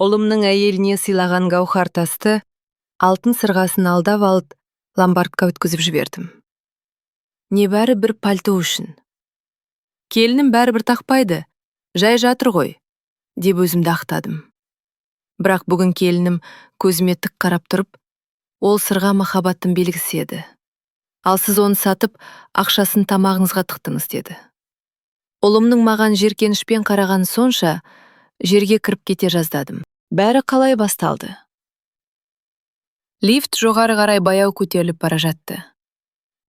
Ұлымның әйеліне сыйлаған гауһар тасты алтын сырғасын алдап алып ломбардқа өткізіп жібердім. Небәрі бір пальто үшін. Келінім бәрібір тақпайды, жай жатыр ғой, деп өзімді ақтадым. Бірақ бүгін келінім көзіме тік қарап тұрып, ол сырға махаббаттың белгісі еді. Ал сіз оны сатып, ақшасын тамағыңызға тықтыңыз деді. Ұлымның маған жеркенішпен қараған сонша, жерге кіріп кете жаздадым. Бәрі қалай басталды? Лифт жоғары қарай баяу көтеріліп бара жатты.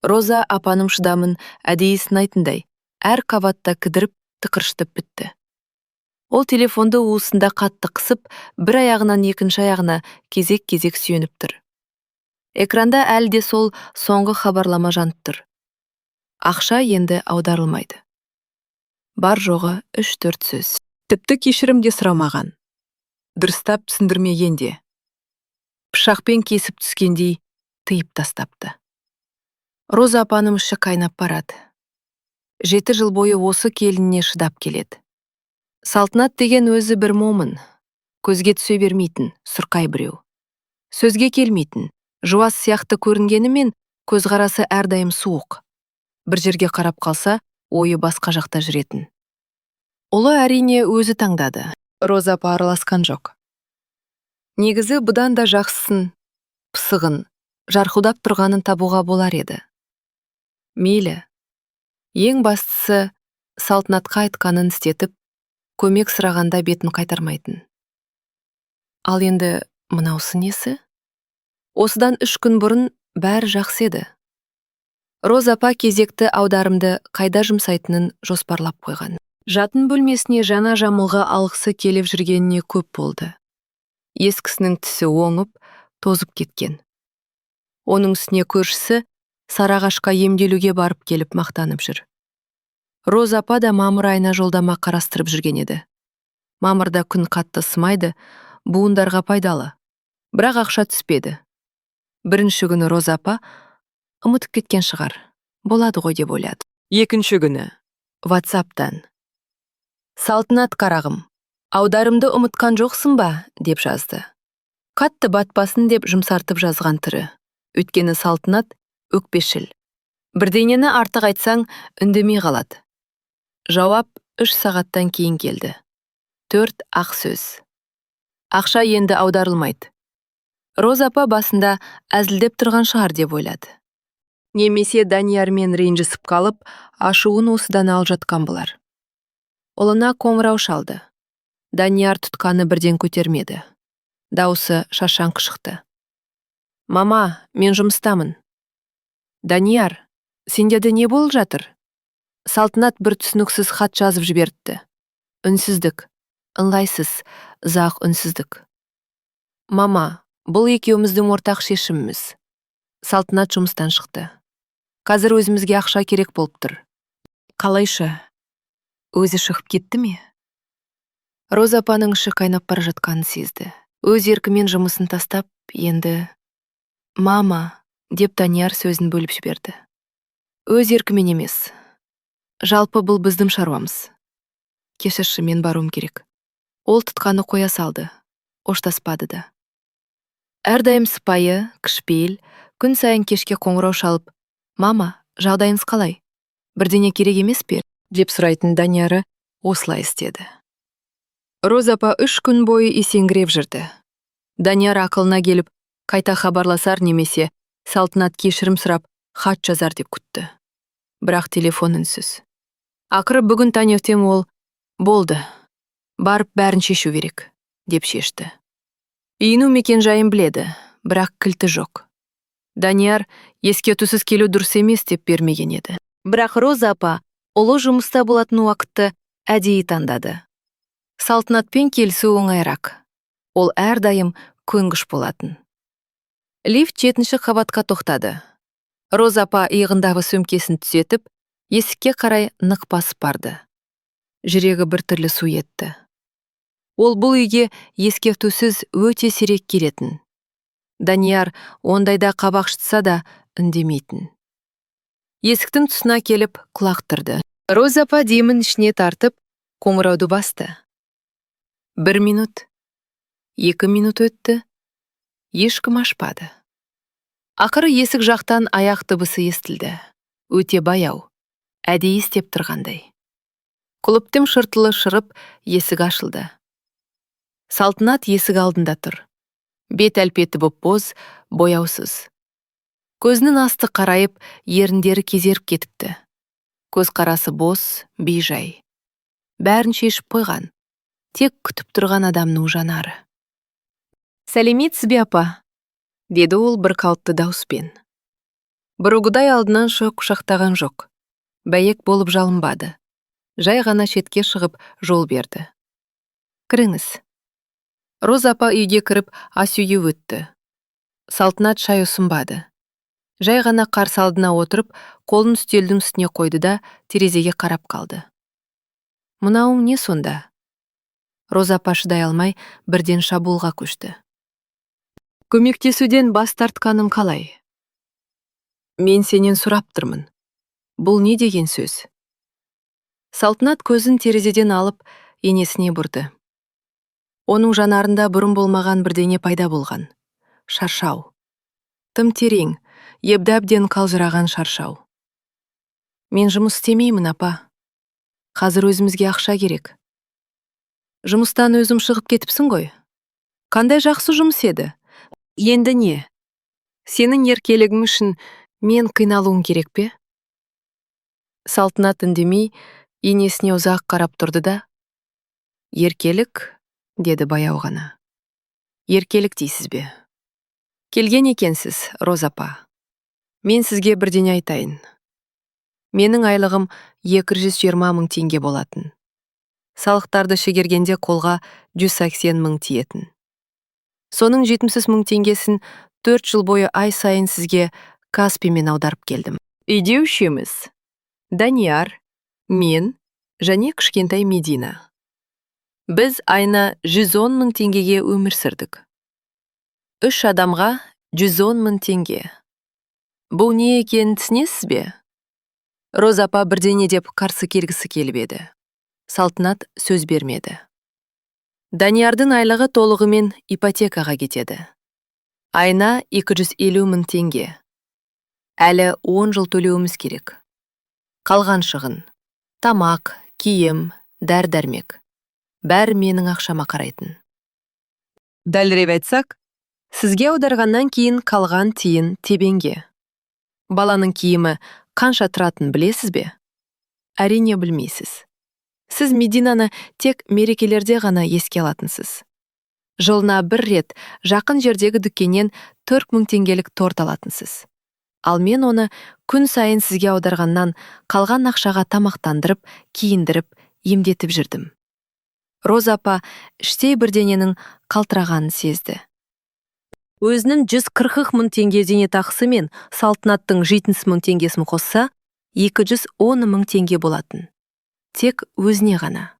Роза апаным шыдамын әдейі сынайтындай, әр қабатта кідіріп, тықыршытып бітті. Ол телефонды уысында қатты қысып, бір аяғынан екінші аяғына кезек-кезек сүйеніп тұр. Экранда әлде сол соңғы хабарлама жанып тұр. Ақша енді аударылмайды. Бар жоғы 3-4 сөз. Тіпті кешірім де сұрамаған. Дұрыстап түсіндірмеген де. Пышақпен кесіп түскендей тыйып тастапты. Роза апаным іші қайнап барады. 7 жыл бойы осы келініне шыдап келеді. Салтанат деген өзі бір момын, көзге түсе бермейтін, сұрқай біреу. Сөзге келмейтін, жуас сияқты көрінгенімен көзқарасы әрдайым суық. Бір жерге қарап қалса, ойы басқа жақта жүретін. Ұлы әрине өзі таңдады. Роза апа араласқан жоқ. Негізі бұдан да жақсысын, пысығын, жарқылдап тұрғанын табуға болар еді. Мейлі. Ең бастысы Салтанатқа айтқанын істетіп, көмек сұрағанда бетін қайтармайтын. Ал енді мынаусы несі? Осыдан 3 күн бұрын бәрі жақсы еді. Роза апа кезекті аударымды қайда жұмсайтынын жоспарлап қойған. Жатын бөлмесіне жаңа жамылға алғысы келіп жүргеніне көп болды. Ескісінің түсі оңып, тозып кеткен. Оның үстіне көршісі Сарыағашқа емделуге барып келіп мақтанып жүр. Роза апа да мамыр айына жолдама қарастырып жүрген еді. Мамырда күн қатты ысымайды, буындарға пайдалы. Бірақ ақша түспеді. Бірінші күні Роза апа ұмытып кеткен шығар. Болады ғой деп ойлады. Екінші күні WhatsApp-тан. Салтанат қарағым, аударымды ұмытқан жоқсың ба, деп жазды. Қатты батпасын деп жұмсартып жазған түрі. Өйткені Салтанат өкпешіл. Бірдеңені артық айтсаң, үндемей қалады. Жауап 3 сағаттан кейін келді. 4 ақ сөз. Ақша енді аударылмайды. Роза апа басында әзілдеп тұрған шығар деп ойлады. Немесе Даниярмен ренжісіп қалып, ашуын осыдан алып жатқан болар. Ұлына қоңырау шалды. Данияр тұтқаны бірден көтермеді. Даусы шашаңқы шықты. Мама, мен жұмыстамын. Данияр, сендерде не болып жатыр? Салтанат бір түсініксіз хат жазып жіберді. Үнсіздік, ыңғайсыз, ұзақ үнсіздік. Мама, бұл екеуміздің ортақ шешіміміз. Салтанат жұмыстан шықты. Қазір өзімізге ақша керек болып тұр. Қалайша? Өзі шығып кетті ме? Роза апаның іші қайнап бара жатқанын сезді. Өз еркімен жұмысын тастап, енді «Мама», деп Данияр сөзін бөліп жіберді. Өз еркімен емес. Жалпы бұл біздің шаруамыз. Кешірші, мен баруым керек. Ол тұтқаны қоя салды. Оштаспады да. Әрдайым сыпайы, кішіпейіл, күн сайын кешке қоңырау шалып, «Мама, жағдайыңыз қалай? Бірдеңе керек емес пе?» деп сұрайтын Данияры осылай істеді. Роза апа 3 күн бойы есеңгіреп жүрді. Данияр ақылына келіп, қайта хабарласар немесе Салтанат кешірім сұрап, хат жазар деп күтті. Бірақ телефон үнсіз. Ақыры бүгін таңертең ол «Болды, барып бәрін шешу керек», деп шешті. Үйінің мекен-жайын біледі, бірақ кілті жоқ. Данияр ескертусіз келу дұрыс емес деп бермеген еді. Бірақ Роза апа ұлы жұмыста болатын уақытты әдейі таңдады. Салтанатпен келісу оңайырақ. Ол әрдайым көнгіш болатын. Лифт 7-ші қабатқа тоқтады. Роза апа иығындағы сөмкесін түзетіп, есікке қарай нық басып барды. Жүрегі біртүрлі су етті. Ол бұл үйге ескертусіз өте сирек келетін. Данияр ондайда қабақ шытса да үндемейтін. Есіктің тұсына келіп құлақ тұрды. Роза апа демін ішіне тартып, қоңырауды басты. 1 минут. 2 минут өтті, ешкім ашпады. Ақыры есік жақтан аяқ дыбысы естілді. Өте баяу, әдейі істеп тұрғандай. Құлыптың шыртылы шырып, есік ашылды. Салтанат есік алдында тұр. Бет әлпеті боп-боз, бояусыз. Көзінің асты қарайып, еріндері кезеріп кетіпті. Көз қарасы бос, бейжай. Бәрін шешіп қойған. Тек күтіп тұрған адамның жанары. «Сәлеметсіз бе, апа?» деді ол бір қалыпты дауыспен. Бұрынғыдай алдынан шығып құшақтаған жоқ. Бәйек болып жалынбады. Жай ғана шетке шығып жол берді. «Кіріңіз». Роза апа үйге кіріп ас үйге өтті. Салтанат шай ұсынбады. Жай ғана қарсы алдына отырып, қолын үстелдің үстіне қойды да терезеге қарап қалды. «Мынауың не сонда?» Роза апа шыдай алмай бірден шабуылға көшті. «Көмектесуден бас тартқаным қалай?» «Мен сенен сұрап тұрмын. Бұл не деген сөз?» Салтанат көзін терезеден алып, енесіне бұрды. Оның жанарында бұрын болмаған бірдеңе пайда болған. Шаршау. Тым терең, ебді-әбден қалжыраған шаршау. «Мен жұмыс істемеймін, апа. Қазір өзімізге ақша керек». «Жұмыстан өзім шығып кетіпсің ғой. Қандай жақсы жұмыс еді? Енді не? Сенің еркелігің үшін мен қиналуым керек пе?» Салтанат үндемей, енесіне ұзақ қарап тұрды да: «Еркелік?» деді баяу ғана. «Еркелік дейсіз бе? Келген екенсіз, Роза апа. Мен сізге бірдеңе айтайын. Менің айлығым 220 мың теңге болатын. Салықтарды шегергенде қолға 180 мың тиетін. Соның 70 мың теңгесін 4 жыл бойы ай сайын сізге Каспиймен аударып келдім. Үйде үшеуміз. Данияр, мен және кішкентай Медина. Біз айна 110 мың теңгеге өмір сүрдік. 3 адамға 110 мың теңге. Бұл не екенін түсінесіз бе?» Роза апа бірдеңе деп қарсы келгісі келіп еді. Салтанат сөз бермеді. Даниярдың айлығы толығымен ипотекаға кетеді. Айна 250 мың теңге. Әлі 10 жыл төлеуіміз керек. Қалған шығын: тамақ, киім, дәрі-дәрмек. Бәрі менің ақшама қарайтын. Дәлірек айтсақ, сізге аударғаннан кейін қалған тиын тебенге. Баланың киімі қанша тұратын білесіз бе? Әрине білмейсіз. Сіз Мединаны тек мерекелерде ғана еске алатынсыз. Жылына бір рет жақын жердегі дүкеннен 4 мың теңгелік торт алатынсыз. Ал мен оны күн сайын сізге аударғаннан қалған ақшаға тамақтандырып, киіндіріп, емдетіп жүрдім. Роза апа іштей бірдеңенің қалтырағанын сезді. Өзінің 140 мың теңге зейнетақысы мен Салтанаттың 70 мың теңгесін қосса, 210 мың теңге болатын. Тек өзіне ғана.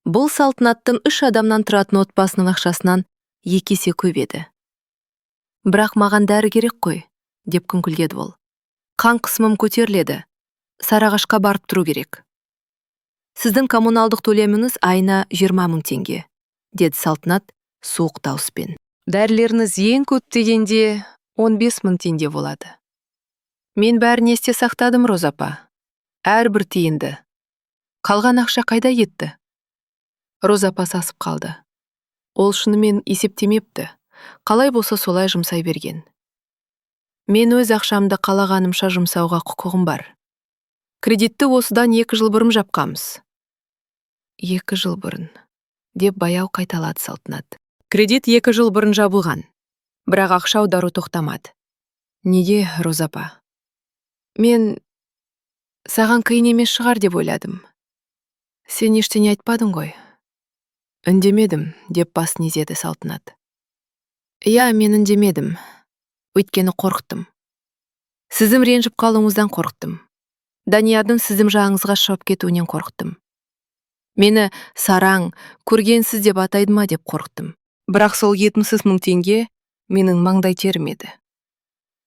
Бұл Салтанаттың 3 адамнан тұратын отбасының ақшасынан 2 есе көп еді. «Бірақ маған дәрі керек қой», деп күңкілдеді ол. «Қан қысымым көтеріледі. Сарыағашқа барып тұру керек». «Сіздің коммуналдық төлеміңіз айына 20 мың теңге», деді Салтанат суық дауыспен. «Дәрілеріңіз ең көп дегенде 15 мың теңге болады». «Мен бәрін есте сақтадым, Роза апа. Әрбір тиынды. Қалған ақша қайда кетті?» Роза апа сасып қалды. Ол шынымен есептемепті. Қалай болса солай жұмсай берген. «Мен өз ақшамды қалағанымша жұмсауға құқығым бар. Кредитті осыдан 2 жыл бұрын жапқамыз». 2 жыл бұрын, деп баяу қайталады Салтанат. «Кредит 2 жыл бұрын жабылған. Бірақ ақша аудару тоқтамады». «Неге, Роза апа?» «Мен саған қиын емес шығар деп ойладым. Сен ештеңе айтпадың ғой?» «Үндемедім», деп басын изеді Салтанат. «Иә, мен үндемедім. Өйткені қорықтым. Сіздің ренжіп қалуыңыздан қорықтым. Даниярдың сіздің жағыңызға шығып кетуінен қорықтым. Мені сараң, көргенсіз деп атайды ма деп қорықтым. Бірақ сол 70 мың теңге менің маңдай терім еді.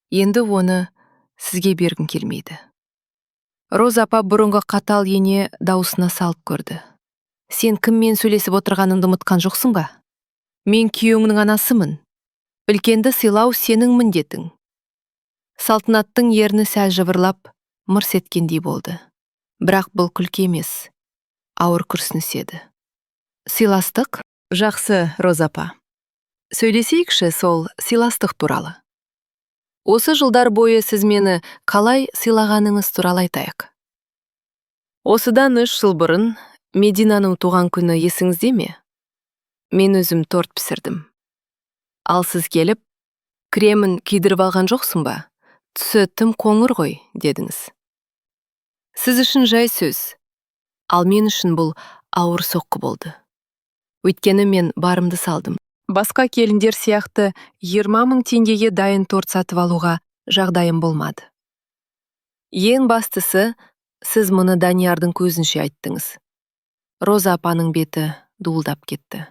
Енді оны сізге бергім келмейді». Роза апа бұрынғы қатал ене даусына салып көрді. «Сен кіммен сөйлесіп отырғаныңды ұмытқан жоқсың ба?» Мен күйеуіңнің анасымын. Үлкенді сыйлау сенің міндетің. Салтанаттың ерні сәл жыбырлап, мырс еткендей болды. Бірақ бұл күлкі емес, ауыр күрсініс еді. Сыйластық? Жақсы, Роза апа. Сөйлесейікші сол сыйластық туралы. Осы жылдар бойы сіз мені қалай сыйлағаныңыз туралы айтайық. Осыдан 3 жыл бұрын Мединаның туған күні есіңізде ме? Мен өзім торт пісірдім. Ал сіз келіп, кремін кидіріп алған жоқсың ба? Түсі тым қоңыр ғой, дедіңіз. Сіз үшін жай сөз, ал мен үшін бұл ауыр соққы болды. Өйткені мен барымды салдым. Басқа келіндер сияқты 20 000 теңгеге дайын торт сатып алуға жағдайым болмады. Ең бастысы, сіз мұны Даниярдың көзінше айттыңыз. Роза апаның беті дуылдап кетті.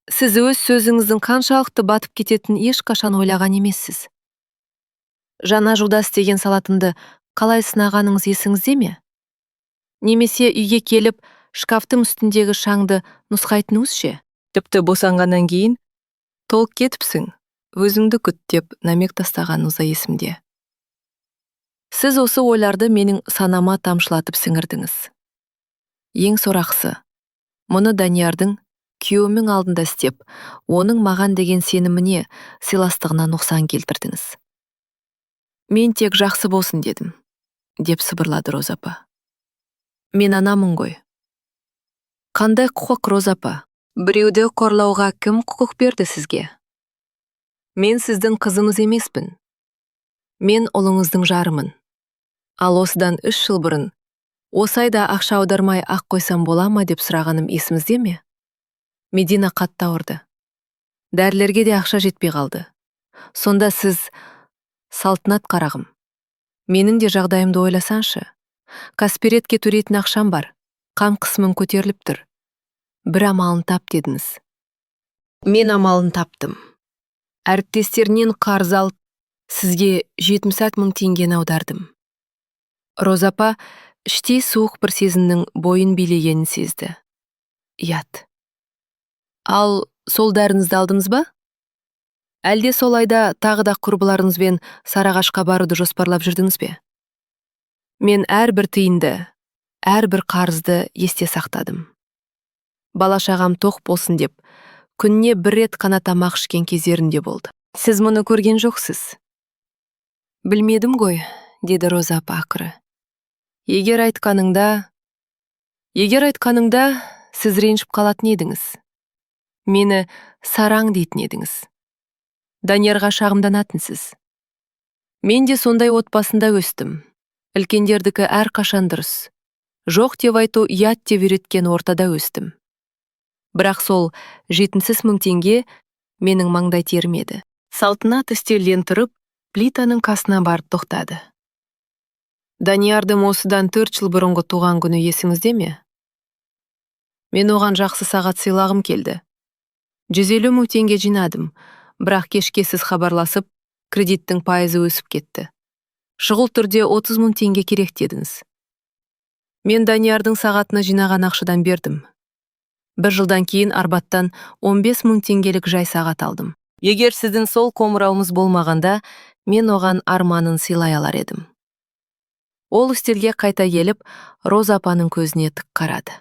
Сіз өз сөзіңіздің қаншалықты батып кететін ешқашан ойлаған емессіз. Жаңа жылда істеген салатымды қалай сынағаныңыз есіңізде ме? Немесе үйге келіп, шкафтың үстіндегі шаңды нұсқайтыныңыз ше? Тіпті босанғаннан кейін, толық кетіпсің, өзіңді күт деп намек тастағаныңыз есімде. Сіз осы ойларды менің санама тамшылатып сіңірдіңіз. Ең сорақысы, мұны Даниярдың күйеуімнің алдында істеп, оның маған деген сеніміне, сыйластығына нұқсан келтірдіңіз. Мен тек жақсы болсын дедім, деп сыбырлады Роза апа. Мен анамын ғой. Қандай құқық, Роза апа? Біреуді қорлауға кім құқық берді сізге? Мен сіздің қызыңыз емеспін. Мен ұлыңыздың жарымын. Ал осыдан 3 жыл бұрын, осы айда ақша аудармай ақ қойсам бола ма деп сұрағаным есіңізде ме? Медина қатты ауырды. Дәрілерге де ақша жетпей қалды. Сонда сіз, Салтанат қарағым, менің де жағдайымды ойласаншы. Каспиретке төлейтін ақшам бар, қам қысымым көтеріліп тұр. Бір амалын тап дедіңіз. Мен амалын таптым. Әріптестерінен қарыз алып, сізге 70 000 теңгені аудардым. Роза апа іштей суық бір сезімнің бойын билегенін сезді. Ят. Ал сол дәріңізді алдыңыз ба? Әлде сол айда тағы да құрбыларыңызбен Сарыағашқа баруды жоспарлап жүрдіңіз бе? Мен әрбір тиынды, әрбір қарызды есте сақтадым. Бала-шағам тоқ болсын деп, күніне 1 рет қана тамақ ішкен кездерінде болды. Сіз мұны көрген жоқсыз. Білмедім ғой, деді Роза апа ақыры. Егер айтқаныңда, сіз ренжіп қалатын едіңіз. Мені сараң дейтін едіңіз. Даниярға шағымданатынсыз. Мен де сондай отбасында өстім. Үлкендердікі әрқашан дұрыс. Жоқ деп айту ят деп үйреткен ортада өстім. Бірақ сол 70 000 теңге менің маңдай терім еді. Салтанат үстелден тұрып, плитаның қасына барып тоқтады. Даниярдың осыдан 4 жыл бұрынғы туған күні есіңізде ме? Мен оған жақсы сағат сыйлағым келді. 150 000 теңге жинадым, бірақ кешке сіз хабарласып, кредиттің пайызы өсіп кетті. Шұғыл түрде 30 000 теңге керек дедіңіз. Мен Даниярдың сағатына жинаған ақшадан бердім. 1 жылдан кейін Арбаттан 15 000 теңгелік жай сағат алдым. Егер сіздің сол қоңырауыңыз болмағанда, мен оған арманын сыйлай алар едім. Ол үстелге қайта келіп, Роза апаның көзіне тік қарады.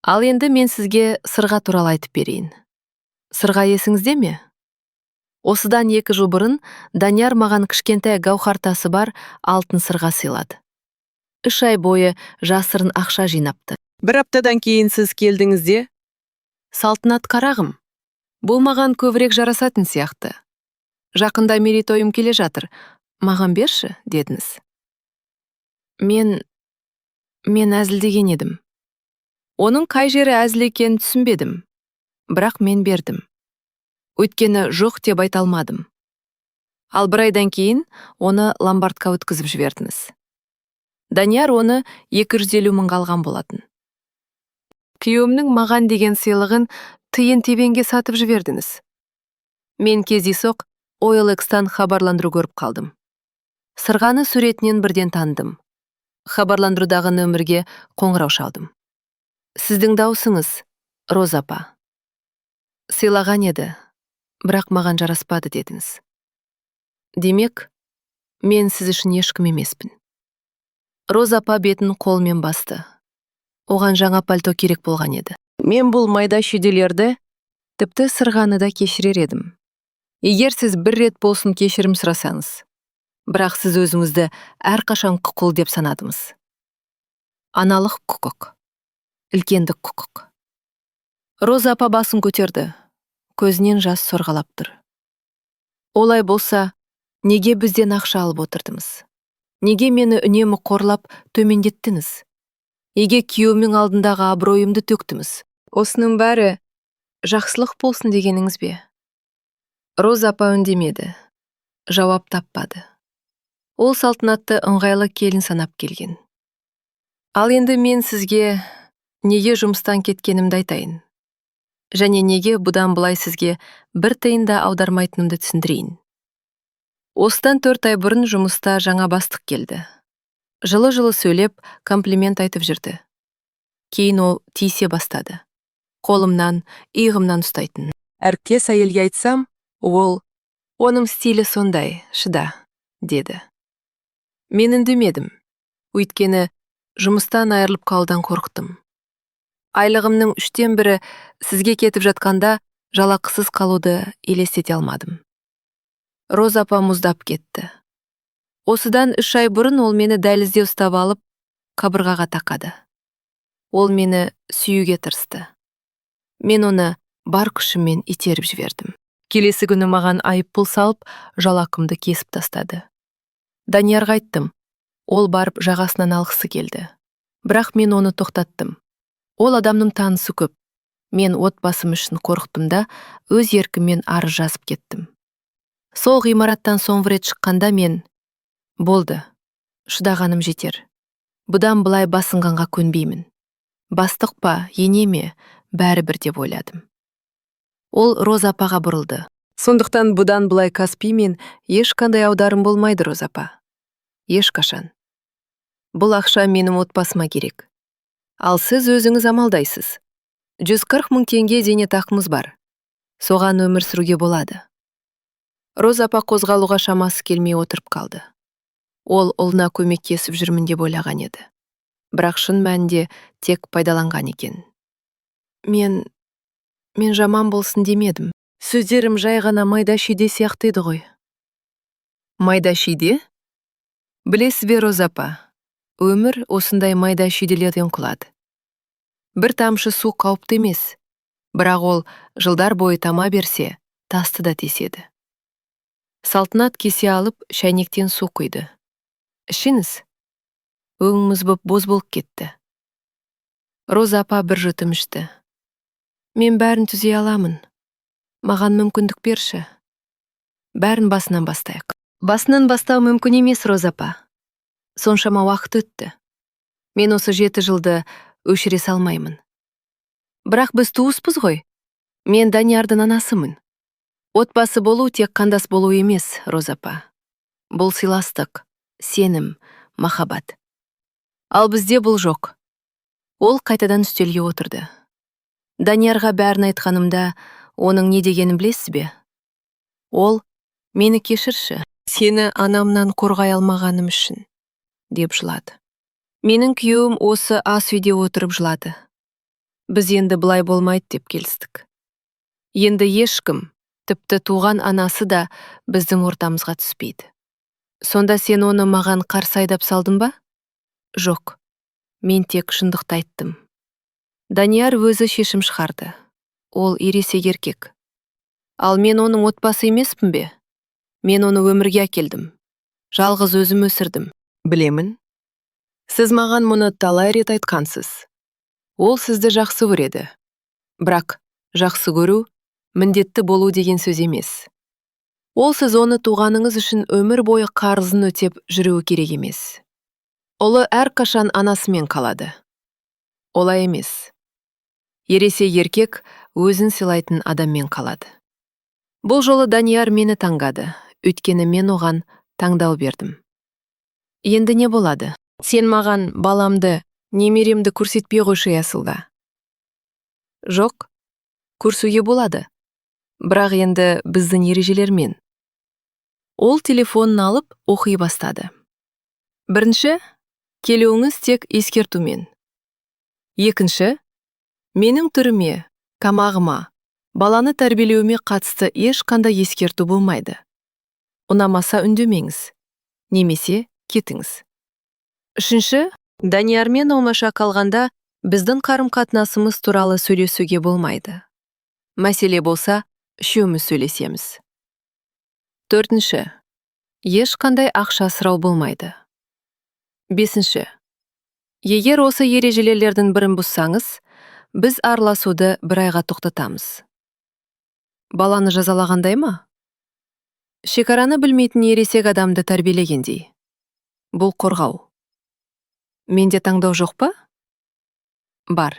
Ал енді мен сізге сырға туралы айтып берейін. Сырға есіңізде ме? Осыдан 2 жыл бұрын Данияр маған кішкентай гауһартасы бар алтын сырға сыйлады. 3 ай бойы жасырын ақша жинапты. 1 аптадан кейін сіз келдіңізде, Салтанат қарағым, бұл маған көбірек жарасатын сияқты. Жақында мерейтойым келе жатыр, маған берші, дедіңіз. Мен әзілдеген едім. Оның қай жері әзіл екенін түсінбедім, бірақ мен бердім. Өйткені жоқ деп айта алмадым. Ал 1 айдан кейін оны ломбардқа өткізіп жібердіңіз. Данияр оны 250 000 алған болатын. Күйеуімнің маған деген сыйлығын тиын-тебенге сатып жібердіңіз. Мен кездейсоқ OLX-тан хабарландыру көріп қалдым. Сырғаны суретінен бірден таныдым. Хабарландырудағы нөмірге қоңырау шалдым. Сіздің даусыңыз, Роза апа. Сыйлаған еді, бірақ маған жараспады дедіңіз. Демек, мен сіз үшін ешкім емеспін. Роза апа бетін қолмен басты. Оған жаңа пальто керек болған еді. Мен бұл майда шүйделерді тіпті сырғаны да кешірер едім. Егер сіз бір рет болсын кешірім сұрасаңыз, бірақ сіз өзіңізді әрқашан құқыл деп санадыңыз. Аналық құқық, үлкендік құқық. Роза апа басын көтерді, көзінен жас сорғалап тұр. Олай болса, неге бізден ақша алып отырдыңыз? Неге мені үнемі қорлап төмендеттіңіз? Неге күйеуімнің алдындағы абыройымды төктіңіз? Осының бәрі жақсылық болсын дегеніңіз бе? Роза апа үндемеді, жауап таппады. Ол салтанатты ыңғайлы келін санап келген. Ал енді мен сізге неге жұмыстан кеткенімді айтайын. Және неге бұдан былай сізге бір тиын да аудармайтынымды түсіндірейін. Осыдан 4 ай бұрын жұмыста жаңа бастық келді. Жылы-жылы сөйлеп, комплимент айтып жүрді. Кейін ол тиісе бастады. Қолымнан, иығымнан ұстайтын. Әріптес әйелге айтсам, оның стилі сондай, шыда, деді. Мен үндемедім. Өйткені жұмыстан айырылып қалудан қорықтым. Айлығымның 1/3 сізге кетіп жатқанда жалақысыз қалуды елестете алмадым. Роза апа мұздап кетті. Осыдан 3 ай бұрын ол мені дәлізде ұстап алып, қабырғаға тақады. Ол мені сүюге тырысты. Мен оны бар күшіммен итеріп жібердім. Келесі күні маған айыппұл салып, жалақымды кесіп тастады. Даниярға айттым. Ол барып жағасынан алғысы келді. Бірақ мен оны тоқтаттым. Ол адамның танысы көп. Мен отбасым үшін қорықтым да, өз еркіммен арыз жазып кеттім. Сол ғимараттан соңғы рет шыққанда мен, болды, шыдағаным жетер. Бұдан былай басынғанға көнбеймін. Бастық па, ене ме, бәрібір деп ойладым. Ол Роза апаға бұрылды. Сондықтан бұдан былай Каспий мен ешқандай аударым болмайды, Роза апа. Ешқашан. Бұл ақша менің отбасыма керек. Ал сіз өзіңіз амалдайсыз. 140 000 теңге зейнетақымыз бар. Соған өмір сүруге болады. Роза апа қозғалуға шамасы келмей отырып қалды. Ол ұлына көмектесіп жүрмін деп ойлаған еді. Бірақ шын мәнінде тек пайдаланған екен. Мен жаман болсын демедім. Сөздерім жай ғана майда шүйде сияқты еді ғой. Майда шүйде? Білесіз бе, Роза апа, өмір осындай майда шүйделерден құлады. Бір тамшы су қауіпті емес, бірақ ол жылдар бойы тама берсе, тасты да теседі. Салтанат кесе алып, шәйнектен су құйды. Ішіңіз? Өңіміз боз болып кетті. Роза апа бір жұтым ішті. Мен бәрін түзей аламын. Маған мүмкіндік берші. Бәрін басынан бастайық. Басынан бастау мүмкін емес, Роза апа. Соншама уақыт өтті. Мен осы 7 жылды өшіре салмаймын. Бірақ біз туыспыз ғой. Мен Даниярдың анасымын. Отбасы болу тек қандас болу емес, Роза апа. Бұл сыйластық, сенім, махаббат. Ал бізде бұл жоқ. Ол қайтадан үстелге отырды. Даниярға бәрін айтқанымда, оның не дегенін білесіз бе? Ол, мені кешірші, сені анамнан қорғай алмағаным үшін, деп жылады. Менің күйеуім осы ас үйде отырып жылады. Біз енді бұлай болмайды деп келістік. Енді ешкім, тіпті туған анасы да біздің ортамызға түспейді. Сонда сен оны маған қарсы айдап салдың ба? Жоқ, мен тек шындықты айттым. Данияр өзі шешім шығарды. Ол ересек еркек. Ал мен оның отбасы емеспін бе? Мен оны өмірге әкелдім. Жалғыз өзім өсірдім. Білемін. Сіз маған мұны талай рет айтқансыз. Ол сізді жақсы көреді. Бірақ жақсы көру, міндетті болу деген сөз емес. Ол сіз оны туғаныңыз үшін өмір бойы қарызын өтеп жүруі керек емес. Ұлы әрқашан анасымен қалады. Олай емес. Ересек еркек өзін сыйлайтын адаммен қалады. Бұл жолы Данияр мені таңдады, өйткені мен оған таңдау бердім. Енді не болады? Сен маған баламды, немеремді көрсетпей қойшы ясылда. Жоқ, көрсуге болады. Бірақ енді біздің ережелермен. Ол телефонын алып оқи бастады. Бірінші, келуіңіз тек ескертумен. Екінші, менің түріме, камағыма, баланы тәрбиелеуіме қатысты ешқандай ескерту болмайды. Ұнамаса үндемеңіз, немесе кетіңіз. Үшінші, Даниярмен оңаша қалғанда біздің қарым-қатынасымыз туралы сөйлесуге болмайды. Мәселе болса, үшеуміз сөйлесеміз. Төртінші, ешқандай ақша сұрау болмайды. Бесінші, егер осы ережелердің бірін бұзсаңыз, біз араласуды бір айға тоқтатамыз. Баланы жазалағандай ма? Шекараны білмейтін ересек адамды тәрбиелегендей. Бұл қорғау. Менде таңдау жоқ па? Бар.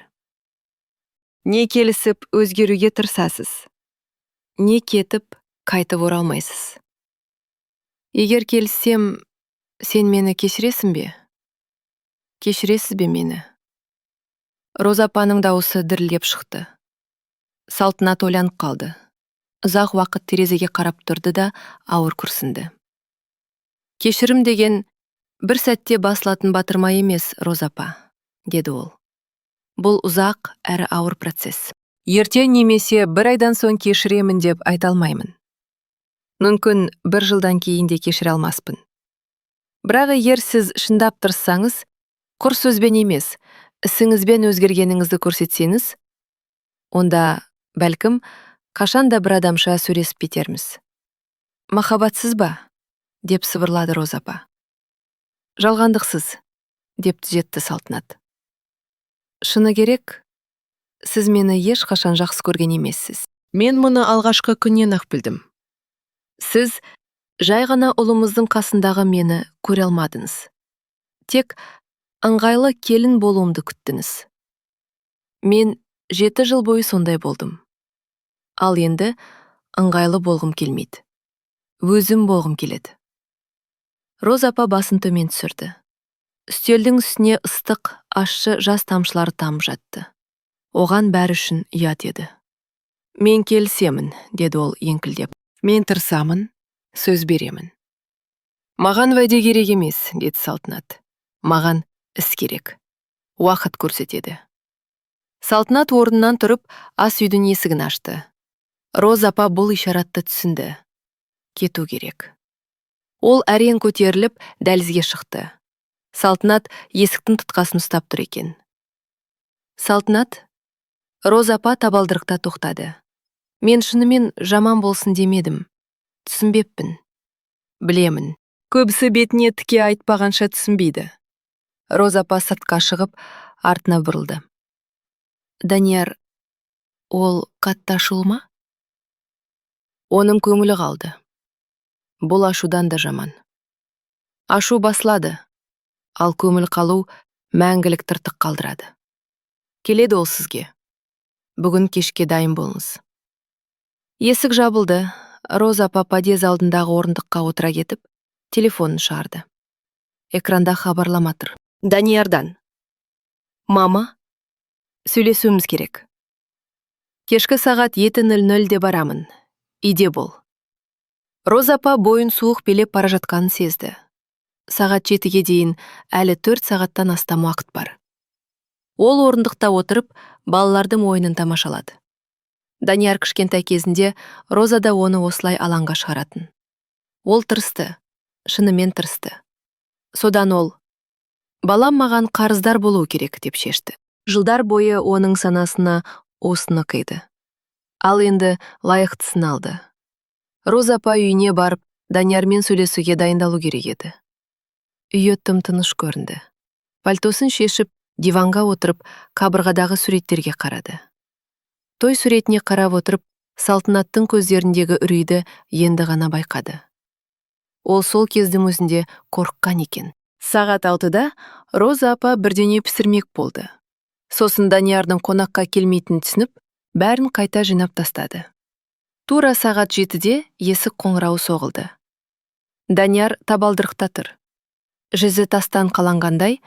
Не келісіп өзгеруге тырысасыз, не кетіп қайтып оралмайсыз. Егер келіссем, сен мені кешіресің бе? Кешіресіз бе мені? Роза апаның дауысы дірілдеп шықты. Салтанат ойланып қалды. Ұзақ уақыт терезеге қарап тұрды да ауыр күрсінді. Кешірім деген бір сәтте басылатын батырма емес, Роза апа, деді ол. Бұл ұзақ әрі ауыр процесс. Ертең немесе бір айдан соң кешіремін деп айта алмаймын. Мүмкін бір жылдан кейін де кешіре алмаспын. Бірақ егер сіз шындап тырыссаңыз, құр сөзбен емес, ісіңізбен өзгергеніңізді көрсетсеңіз, онда, бәлкім, қашанда бір адамша сөйлесіп кетерміз. Махаббатсыз ба? Деп сыбырлады Роза апа. Жалғандықсыз, деп түзетті Салтанат. Шыны керек, сіз мені ешқашан жақсы көрген емессіз. Мен мұны алғашқы күннен ақ білдім. Сіз жай ғана ұлымыздың қасындағы мені көре алмадыңыз. Тек ыңғайлы келін болуымды күттіңіз. Мен 7 жыл бойы сондай болдым. Ал енді ыңғайлы болғым келмейді. Өзім болғым келеді. Роза апа басын төмен түсірді. Үстелдің үстіне ыстық, ащы жас тамшылары тамып жатты. Оған бәрі үшін ұят еді. Мен келісемін, деді ол еңкілдеп. Мен тырысамын, сөз беремін. Маған уәде керек емес, деді Салтанат. Маған іс керек. Уақыт көрсетеді. Салтанат орнынан тұрып, ас үйдің есігін ашты. Роза апа бұл ишаратты түсінді. Кету керек. Ол әрең көтеріліп, дәлізге шықты. Салтанат есіктің тұтқасын ұстап тұр екен. Салтанат, Роза апа табалдырықта тоқтады. Мен шынымен жаман болсын демедім. Түсінбеппін. Білемін. Көбісі бетіне тіке айтпағанша түсінбейді. Роза апа сыртқа шығып, артына бұрылды. Данияр, ол қатты ашулы ма? Оның көңілі қалды. Бұл ашудан да жаман. Ашу басылады, ал көңіл қалу мәңгілік тыртық қалдырады. Келеді ол сізге. Бүгін кешке дайын болыңыз. Есік жабылды. Роза апа подъезд алдындағы орындыққа отыра кетіп, телефонын шығарды. Экранда хабарлама тұр. Даниярдан. Мама, сөйлесуіміз керек. Кешкі сағат 7:00-де барамын. Үйде бол. Роза апа бойын суық белеп бара жатқанын сезді. Сағат 7-ге дейін әлі 4 сағаттан астам уақыт бар. Ол орындықта отырып, балалардың ойынын тамашалады. Данияр кішкентай кезінде Роза да оны осылай алаңға шығаратын. Ол тырысты, шынымен тырысты. Содан ол, балам маған қарыздар болу керек деп шешті. Жылдар бойы оның санасына осыны қиды. Ал енді лайықтысын алды. Роза апа үйіне барып, Даниярмен сөйлесуге дайындалу керек еді. Үйі тым-тыныш көрінді. Пальтосын шешіп, диванға отырып, қабырғадағы суреттерге қарады. Той суретіне қарап отырып, Салтанаттың көздеріндегі үрейді енді ғана байқады. Ол сол кездің өзінде қорыққан екен. Сағат 6-да Роза апа бірдеңе пісірмек болды. Сосын Даниярдың қонаққа келмейтінін түсініп, бәрін қайта жинап тастады. Тура сағат 7-де есік қоңырауы соғылды. Данияр табалдырықта тұр. Жүзі тастан қаланғандай,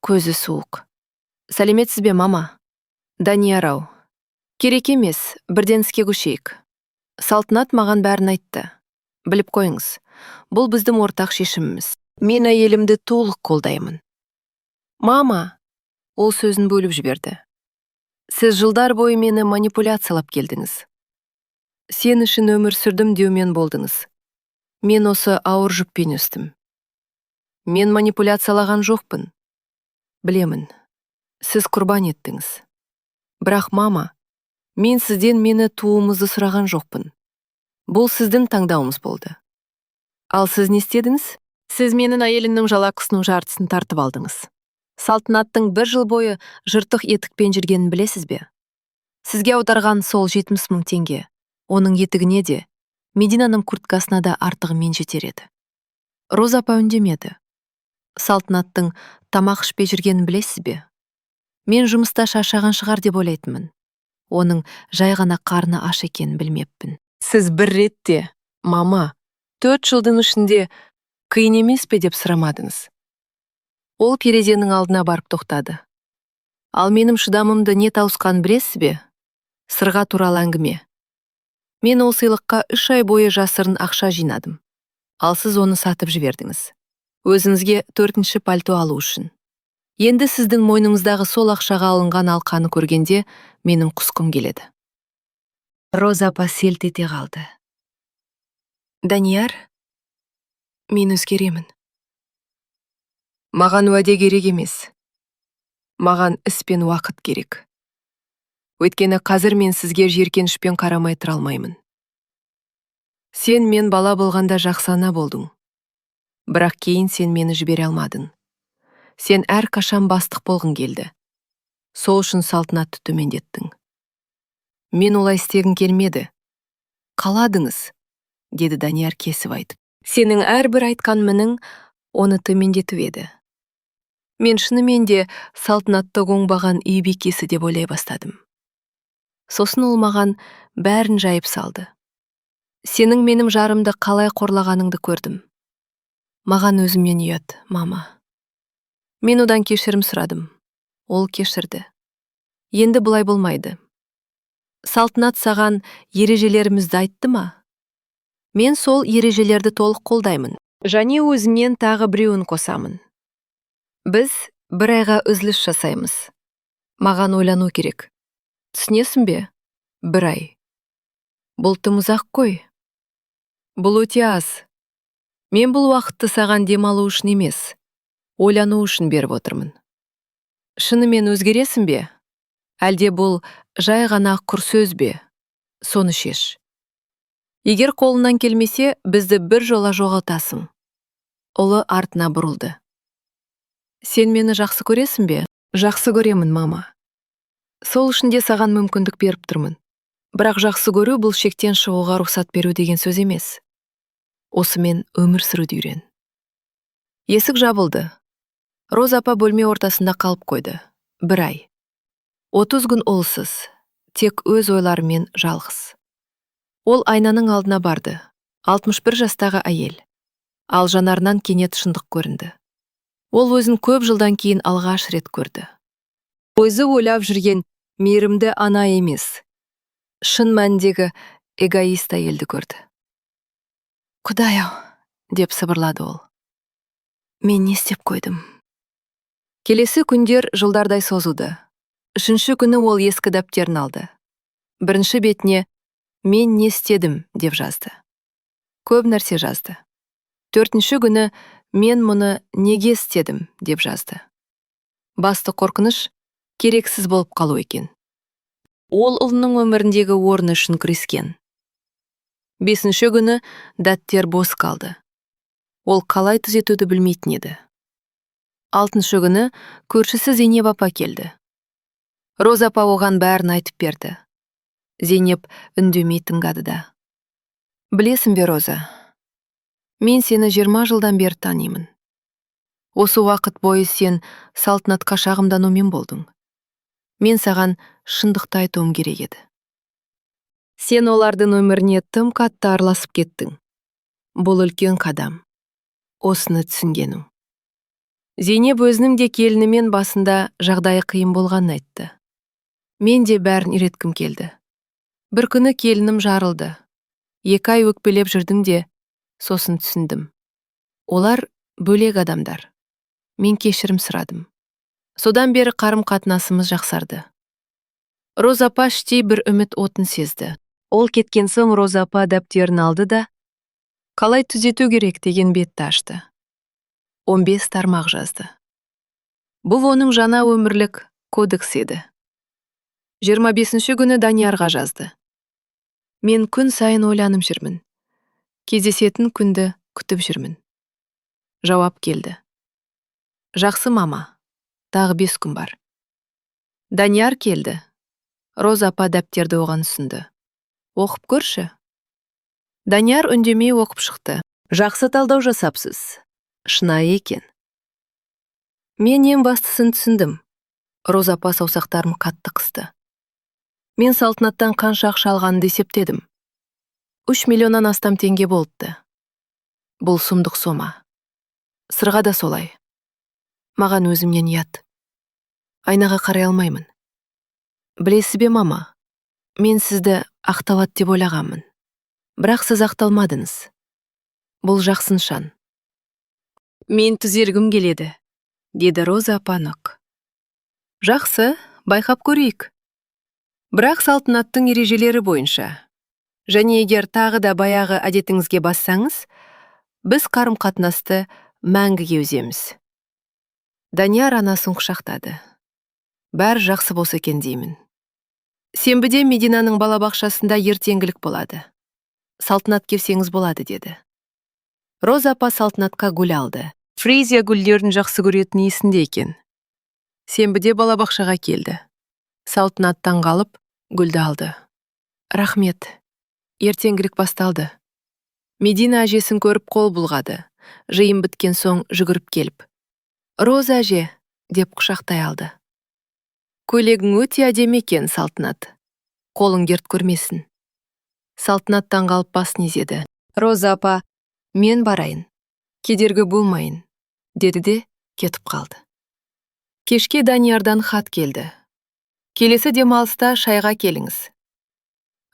көзі суық. Сәлеметсіз бе, мама? Данияр-ау. Керек емес, бірден іске көшейік. Салтанат маған бәрін айтты. Біліп қойыңыз, бұл біздің ортақ шешіміміз. Мен әйелімді толық қолдаймын. Мама, ол сөзін бөліп жіберді. Сіз жылдар бойы мені манипуляциялап келдіңіз. Сен үшін өмір сүрдім деумен болдыңыз. Мен осы ауыр жүкпен өстім. Мен манипуляциялаған жоқпын. Білемін, сіз құрбан еттіңіз. Бірақ мама, мен сізден мені тууымызды сұраған жоқпын. Бұл сіздің таңдауыңыз болды. Ал сіз не істедіңіз? Сіз менің әйелімнің жалақысының жартысын тартып алдыңыз. Салтанаттың 1 жыл бойы жыртық етікпен жүргенін білесіз бе? Сізге аударған сол 70 000 теңге. Оның етігіне де, Мединаның курткасына да артығымен жетер еді. Роза апа үндемеді. Салтанаттың тамақ ішпей жүргенін білесіз бе? Мен жұмыста шаршаған шығар деп ойлайтынмын. Оның жай ғана қарны аш екенін білмеппін. Сіз бір ретте, мама, 4 жылдың ішінде қиын емес пе деп сұрамадыңыз. Ол терезенің алдына барып тоқтады. Ал менің шыдамымды не тауысқанын білесіз бе? Сырға туралы әңгіме. Мен ол сыйлыққа 3 ай бойы жасырын ақша жинадым. Ал сіз оны сатып жібердіңіз. Өзіңізге 4-ші пальто алу үшін. Енді сіздің мойныңыздағы сол ақшаға алынған алқаны көргенде менің құсқым келеді. Роза апа селт ете қалды. Данияр, мен өзгеремін. Маған уәде керек емес. Маған іс пен уақыт керек. Өйткені қазір мен сізге жеркенішпен қарамай тұра алмаймын. Сен мен бала болғанда жақсы ана болдың. Бірақ кейін сен мені жібере алмадың. Сен әрқашан бастық болғың келді. Сол үшін салтанатты төмендеттің. Мен олай істегім келмеді. Қаладыңыз, деді Данияр кесіп айтып. Сенің әрбір айтқан мінің оны төмендетіп еді. Мен шынымен де салтанатты оңбаған үй бикесі деп ойлай бастадым. Сосын ол маған бәрін жайып салды. Сенің менің жарымды қалай қорлағаныңды көрдім. Маған өзімнен ұят, мама. Мен одан кешірім сұрадым. Ол кешірді. Енді бұлай болмайды. Салтанат саған ережелерімізді айтты ма? Мен сол ережелерді толық қолдаймын. Және өзімнен тағы біреуін қосамын. Біз 1 айға үзіліс жасаймыз. Маған ойлану керек. Түсінесің бе? 1 ай. Бұл тым ұзақ қой. Бұл өте аз. Мен бұл уақытты саған демалу үшін емес, ойлану үшін беріп отырмын. Шынымен өзгересің бе? Әлде бұл жай ғана құр сөз бе? Соны шеш. Егер қолынан келмесе, бізді бір жола жоғалтасың. Ұлы артына бұрылды. Сен мені жақсы көресің бе? Жақсы көремін, мама. Сол үшін де саған мүмкіндік беріп тұрмын. Бірақ жақсы көру бұл шектен шығуға рұқсат беру деген сөз емес. Осымен өмір сүруді үйрен. Есік жабылды. Роза апа бөлме ортасында қалып қойды. 1 ай. 30 күн олсыз, тек өз ойларымен жалғыз. Ол айнаның алдына барды. 61 жастағы әйел. Ал жанарынан кенет шындық көрінді. Ол өзін көп жылдан кейін алғаш рет көрді. Өзі ойлап жүрген мейірімді ана емес. Шын мәніндегі эгоист әйелді көрді. Құдай-ау, деп сыбырлады ол. Мен не істеп қойдым? Келесі күндер жылдардай созылды. 3-ші күні ол ескі дәптерін алды. 1-ші бетіне «Мен не істедім» деп жазды. Көп нәрсе жазды. 4-ші күні «Мен мұны неге істедім» деп жазды. Басты қорқыныш керексіз болып қалу екен. Ол ұлының өміріндегі орны үшін күрескен. 5-ші күні дәттер бос қалды. Ол қалай түзетуді білмейтін еді. 6-шы күні көршісі Зейнеп апа келді. Роза апа оған бәрін айтып берді. Зейнеп үндемей тыңдады да. Білесің бе, Роза, мен сені 20 жылдан бері танимын. Осы уақыт бойы сен салтанатқа шағымданумен болдың. Мен саған шындықты айтуым керек еді. Сен олардың өміріне тым қатты араласып кеттің. Бұл үлкен қадам. Осыны түсінгенің. Зейнеп өзінің де келінімен басында жағдайы қиын болғанын айтты. Мен де бәрін үйреткім келді. Бір күні келінім жарылды. 2 ай өкпелеп жүрдің де, сосын түсіндім. Олар бөлек адамдар. Мен кешірім сұрадым. Содан бері қарым-қатынасымыз жақсарды. Роза апа іштей бір үміт отын сезді. Ол кеткен соң Роза апа дәптерін алды да, қалай түзету керек деген бетті ашты. 15 тармақ жазды. Бұл оның жаңа өмірлік кодекс еді. 25-ші күні Даниярға жазды. Мен күн сайын ойланып жүрмін. Кездесетін күнді күтіп жүрмін. Жауап келді. Жақсы мама, тағы 5 күн бар. Данияр келді. Роза апа дәптерді оған ұсынды. Оқып көрші. Данияр үндемей оқып шықты. Жақсы талдау жасапсыз. Шынайы екен. Мен ең бастысын түсіндім. Роза апа саусақтарын қатты қысты. Мен Салтанаттан қанша ақша алғанымды есептедім. 3 миллионнан астам теңге болыпты. Бұл сұмдық сома. Сырға да солай. Маған өзімнен ұят. Айнаға қарай алмаймын. Білесіз бе мама, мен сізді ақталады деп ойлағанмын. Бірақ сіз ақталмадыңыз. Бұл жақсы нышан. Мен түзелгім келеді, деді Роза апа нық. Жақсы, байқап көрейік. Бірақ Салтанаттың ережелері бойынша. Және егер тағы да баяғы әдетіңізге бассаңыз, біз қарым-қатынасты мәңгіге үземіз. Данияр анасын құшақтады. Бәрі жақсы болса екен деймін. Сенбіде Мединаның балабақшасында ертеңгілік болады. Салтанат келсеңіз болады, деді. Роза апа Салтанатқа гүл алды. Фризия гүлдерін жақсы көретін есінде екен. Сенбіде балабақшаға келді. Салтанаттан қалып, гүлді алды. Рахмет. Ертеңгілік басталды. Медина әжесін көріп қол бұлғады. Жиын біткен соң жүгіріп келіп. Роза әже, деп құшақтай алды. Көйлегің өте әдемі екен, Салтанат. Қолың дерт көрмесін. Салтанаттан қалып басын изеді. Роза апа, мен барайын. Кедергі болмайын, деді де кетіп қалды. Кешке Даниярдан хат келді. Келесі демалыста шайға келіңіз.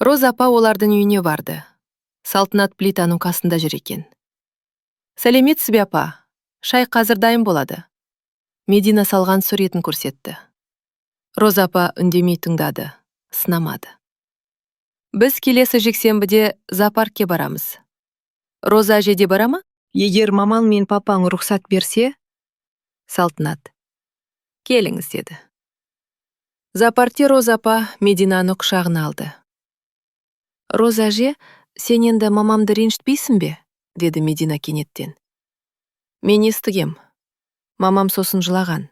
Роза апа олардың үйіне барды. Салтанат плитаның қасында жүр екен. Сәлеметсіз бе апа? Шай қазір дайын болады. Медина салған суретін көрсетті. Роза апа үндемей тыңдады, сынамады. Біз келесі жексенбіде зоопаркке барамыз. Роза әже де бара ма? Егер мамаң мен папаң рұқсат берсе? Салтанат. Келіңіз, деді. Зоопаркте Роза апа Мединаны құшағына алды. Роза әже, сен енді мамамды ренжітпейсің бе? Деді Медина кенеттен. Мен естігем. Мамам сосын жылаған.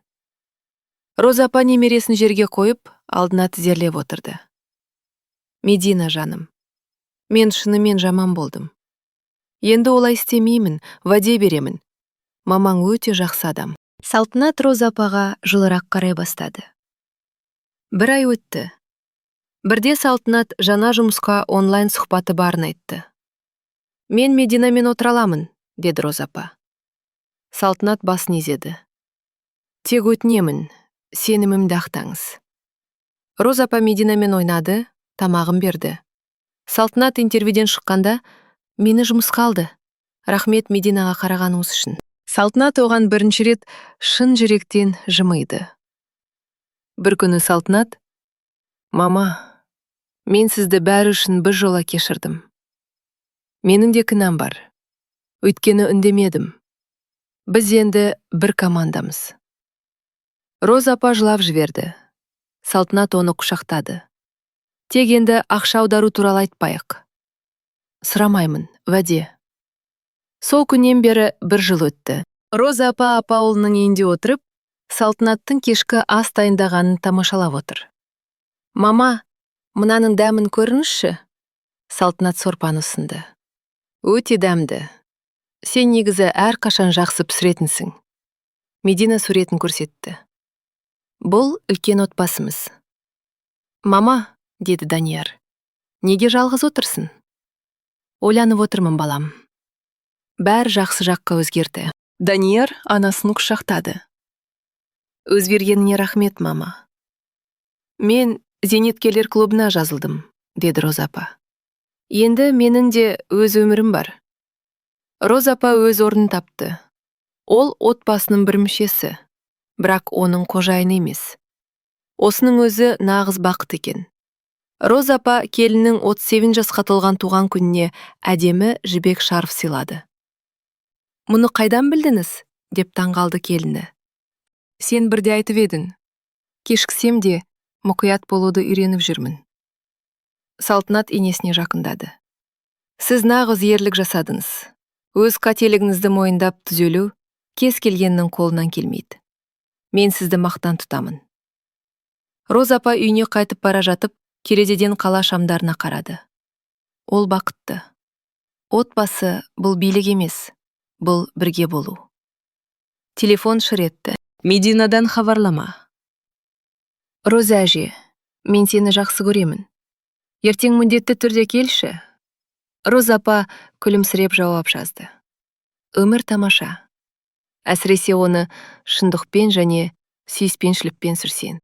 Роза апа немересін жерге қойып, алдына тізерлеп отырды. Медина жаным, мен шынымен жаман болдым. Енді олай істемеймін, уәде беремін. Мамаң өте жақсы адам. Салтанат Роза апаға жылырақ қарай бастады. Бір ай өтті. Бірде Салтанат жаңа жұмысқа онлайн сұхбаты барын айтты. Мен Мединамен отыра аламын, деді Роза апа. Салтанат басын изеді. Тек өтінемін, сенімімді ақтаңыз. Роза апа Мединамен ойнады, тамағын берді. Салтанат интервьюден шыққанда, мені жұмысқа алды. Рахмет Мединаға қарағаныңыз үшін. Салтанат оған бірінші рет шын жүректен жымиды. Бір күні Салтанат, мама, мен сізді бәрі үшін бір жола кешірдім. Менің де кінәм бар. Өйткені үндемедім. Біз енді бір командамыз. Роза апа жылап жіберді. Салтанат оны құшақтады. Тек енді ақша аудару туралы айтпайық. Сұрамаймын, уәде. Сол күннен бері бір жыл өтті. Роза апа ауылының үйінде отырып, Салтанаттың кешкі ас дайындағанын тамашалап отыр. Мама, мынаның дәмін көріңізші. Салтанат сорпаны ұсынды. Өте дәмді. Сен негізі әрқашан жақсы пісіретінсің. Медина суретін көрсетті. Бұл үлкен отбасымыз. Мама, деді Данияр, неге жалғыз отырсың? Ойланып отырмын, балам. Бәр жақсы жаққа өзгерді. Данияр анасын құшақтады. Өзгергеніне рахмет, мама. Мен зейнеткерлер клубына жазылдым, деді Роза апа. Енді менің де өз өмірім бар. Роза апа өз орнын тапты. Ол отбасының бір мүшесі, бірақ оның қожайыны емес. Осының өзі нағыз бақыт екен. Роза апа келіннің 37 жасқа толған туған күніне әдемі жібек шарф сыйлады. Мұны қайдан білдіңіз? Деп таңғалды келіні. Сен бірде айтып едің. Кешіксем де мұқият болуды үйреніп жүрмін. Салтанат енесіне жақындады. Сіз нағыз ерлік жасадыңыз. Өз қателігіңізді мойындап түзелу кез келгеннің қолынан келмейді. Мен сізді мақтан тұтамын. Роза апа үйіне қайтып бара жатып, терезеден қала шамдарына қарады. Ол бақытты. Отбасы бұл билік емес, бұл бірге болу. Телефон шыр етті. Мединадан хабарлама. Роза әже, мен сені жақсы көремін. Ертең міндетті түрде келші. Роза апа күлімсіреп жауап жазды. Өмір тамаша. Әсіресе оны шындықпен және сүйіспеншілікпен сүрсең.